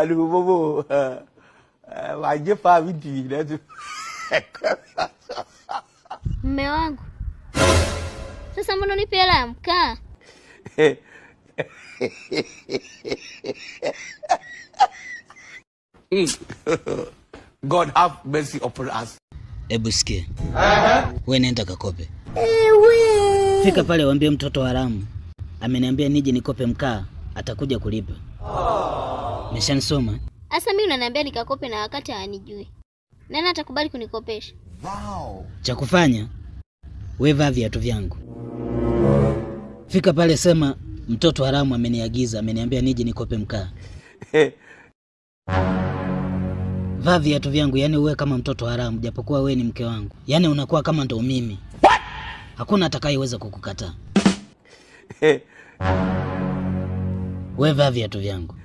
Aduh bobo. Waje fa vipi ndio. Mume wangu. Sasa mbona unipe hela ya mkaa? God have mercy upon us. Ebu sikia. Wewe nenda kakope. Fika pale waambie mtoto haramu ameniambia nije nikope mkaa, atakuja kulipa. Umeshanisoma? Asa mimi unaniambia nikakope na wakati hanijui. Nani atakubali kunikopesha? Wow. Cha kufanya wewe vaa viatu vyangu. Fika pale sema mtoto haramu ameniagiza, ameniambia nije nikope mkaa. Vaa viatu vyangu, yani uwe kama mtoto haramu japokuwa wewe ni mke wangu. Yani unakuwa kama ndo mimi. What? Hakuna atakayeweza kukukataa. Wewe vaa viatu vyangu.